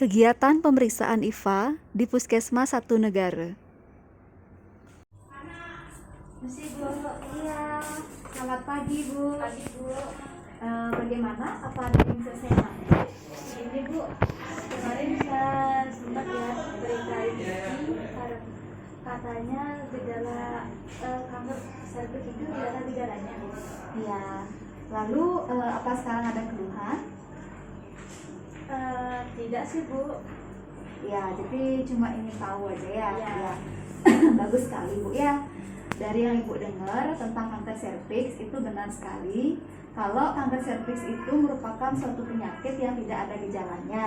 Kegiatan pemeriksaan IVA di Puskesmas Satu Negara. Masih Bu, iya. Selamat pagi Bu. Pagi Bu. Bagaimana? Apa ada yang bisa saya bantu? Ini Bu, kemarin saya sempat ya berita ini katanya gejala kanker serviks itu tidak ada gejalanya. Ya. Lalu apa sekarang ada keluhan? Tidak sih Bu. Ya, jadi cuma ingin tahu aja ya. Ya. Ya. Bagus sekali Bu ya. Dari yang Ibu dengar tentang kanker serviks itu benar sekali. Kalau kanker serviks itu merupakan suatu penyakit yang tidak ada gejalanya.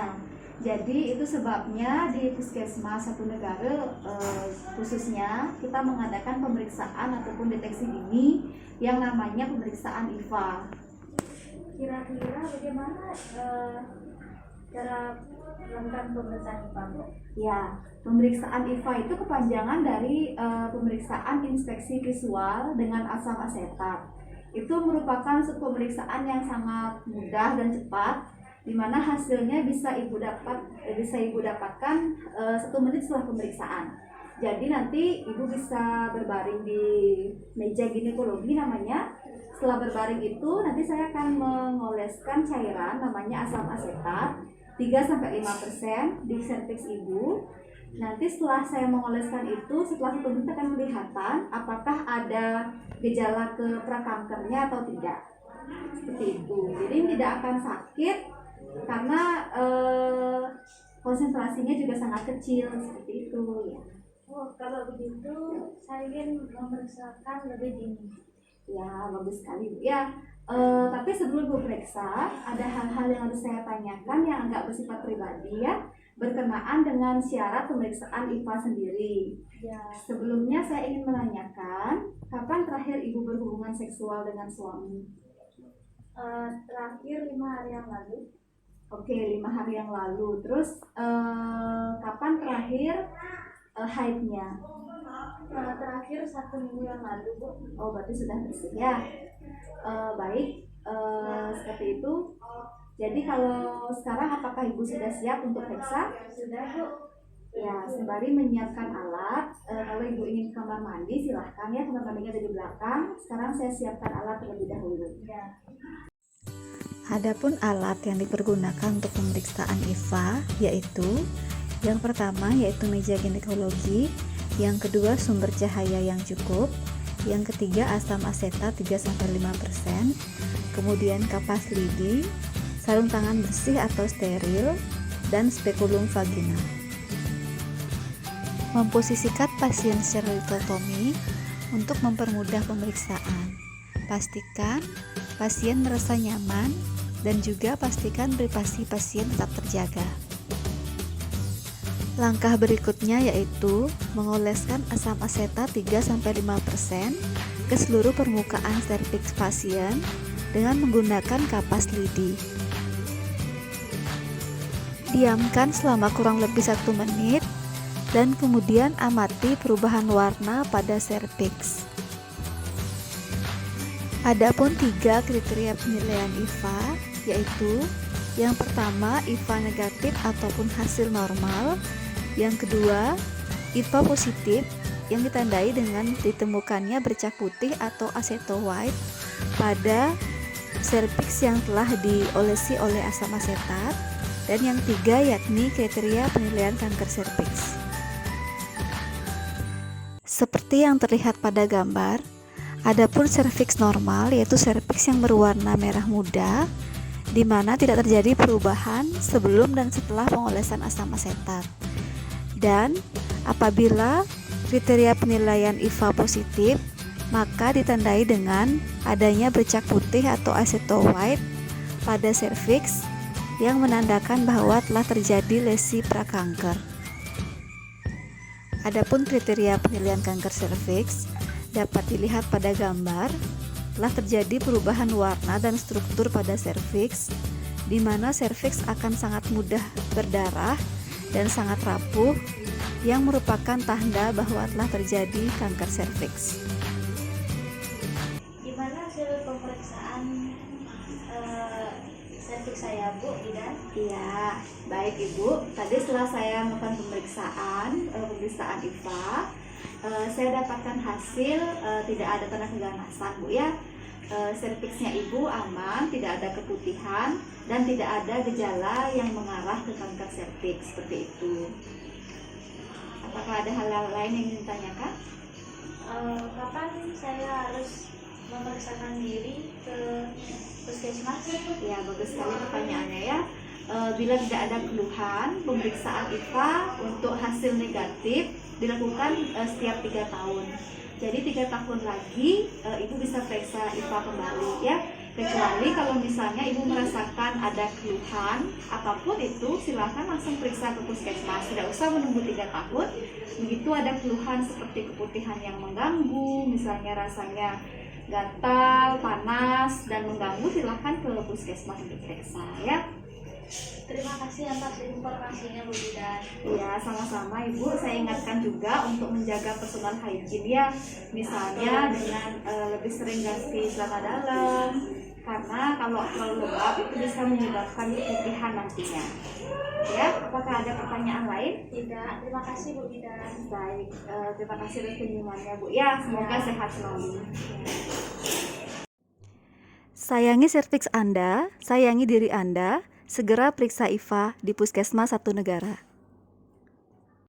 Jadi itu sebabnya di Puskesmas Satu Negara khususnya kita mengadakan pemeriksaan ataupun deteksi dini yang namanya pemeriksaan IVA. Kira-kira bagaimana cara melakukan pemeriksaan IVA Bu? Ya, pemeriksaan IVA itu kepanjangan dari pemeriksaan inspeksi visual dengan asam asetat. Itu merupakan suatu pemeriksaan yang sangat mudah dan cepat, di mana hasilnya bisa ibu dapatkan 1 menit setelah pemeriksaan. Jadi nanti ibu bisa berbaring di meja ginekologi namanya. Setelah berbaring itu nanti saya akan mengoleskan cairan namanya asam asetat 3-5% di serviks ibu. Nanti setelah saya mengoleskan itu, setelah 1 menit akan kelihatan apakah ada gejala ke prakankernya atau tidak. Seperti itu. Jadi tidak akan sakit karena konsentrasinya juga sangat kecil seperti itu ya. Oh, kalau begitu saya ingin memeriksakan lebih dini. Ya, bagus sekali Bu. Ya, tapi sebelum Bu periksa, ada hal-hal yang harus saya tanyakan yang agak bersifat pribadi ya, berkenaan dengan syarat pemeriksaan IVA sendiri. Ya. Sebelumnya saya ingin menanyakan, kapan terakhir Ibu berhubungan seksual dengan suami? Terakhir 5 hari yang lalu. Oke, 5 hari yang lalu. Terus kapan terakhir haidnya? Terakhir 1 minggu yang lalu Bu. Oh, berarti sudah bersih ya. Baik, seperti itu. Jadi kalau sekarang apakah Ibu sudah siap untuk periksa? Sudah Bu. Ya, sembari menyiapkan alat, kalau Ibu ingin ke kamar mandi silahkan ya, kamar mandinya ada di belakang. Sekarang saya siapkan alat terlebih dahulu. Ya. Adapun alat yang dipergunakan untuk pemeriksaan IVA yaitu yang pertama yaitu meja ginekologi, yang kedua sumber cahaya yang cukup, yang ketiga asam asetat 3-5%, kemudian kapas lidi, sarung tangan bersih atau steril, dan spekulum vaginal. Memposisikan pasien secara litotomi untuk mempermudah pemeriksaan. Pastikan pasien merasa nyaman dan juga pastikan privasi pasien tetap terjaga. Langkah berikutnya yaitu mengoleskan asam asetat 3-5% ke seluruh permukaan serviks pasien dengan menggunakan kapas lidi. Diamkan selama kurang lebih 1 menit dan kemudian amati perubahan warna pada serviks. Adapun 3 kriteria penilaian IVA yaitu yang pertama IVA negatif ataupun hasil normal, yang kedua IVA positif yang ditandai dengan ditemukannya bercak putih atau aceto white pada serviks yang telah diolesi oleh asam asetat, dan yang 3 yakni kriteria penilaian kanker serviks. Seperti yang terlihat pada gambar, adapun serviks normal yaitu serviks yang berwarna merah muda, di mana tidak terjadi perubahan sebelum dan setelah pengolesan asam asetat. Dan apabila kriteria penilaian IVA positif, maka ditandai dengan adanya bercak putih atau aceto white pada serviks yang menandakan bahwa telah terjadi lesi prakanker. Adapun kriteria penilaian kanker serviks dapat dilihat pada gambar. Telah terjadi perubahan warna dan struktur pada serviks, di mana serviks akan sangat mudah berdarah dan sangat rapuh, yang merupakan tanda bahwa telah terjadi kanker serviks. Gimana hasil pemeriksaan serviks saya Bu, Ida? Iya, Baik Ibu, tadi setelah saya melakukan pemeriksaan IFA, saya dapatkan hasil tidak ada tanda keganasan Bu ya. Serviksnya Ibu aman, tidak ada keputihan dan tidak ada gejala yang mengarah ke kanker serviks seperti itu. Apakah ada hal lain yang ingin ditanyakan? Kapan saya harus memeriksakan diri ke puskesmas? Ya, bagus sekali pertanyaannya ya. Bila tidak ada keluhan, pemeriksaan IFA untuk hasil negatif dilakukan setiap 3 tahun. Jadi 3 tahun lagi Ibu bisa periksa IFA kembali ya. Kecuali kalau misalnya Ibu merasakan ada keluhan apapun itu, silahkan langsung periksa ke puskesmas. Tidak usah menunggu 3 tahun. Begitu ada keluhan seperti keputihan yang mengganggu, misalnya rasanya gatal, panas, dan mengganggu, silahkan ke puskesmas untuk periksa ya. Terima kasih atas informasinya Bu Bidan. Ya, sama-sama Ibu. Saya ingatkan juga untuk menjaga personal hygiene ya. Misalnya dengan lebih sering ganti celana dalam, karena kalau terlalu lembab itu bisa menyebabkan keputihan nantinya. Ya, apakah ada pertanyaan lain? Tidak, terima kasih Bu Bidan. Baik, terima kasih atas kunjungannya Bu. Ya, semoga sehat selalu. Sayangi serviks Anda, sayangi diri Anda. Segera periksa IFA di Puskesmas Satu Negara.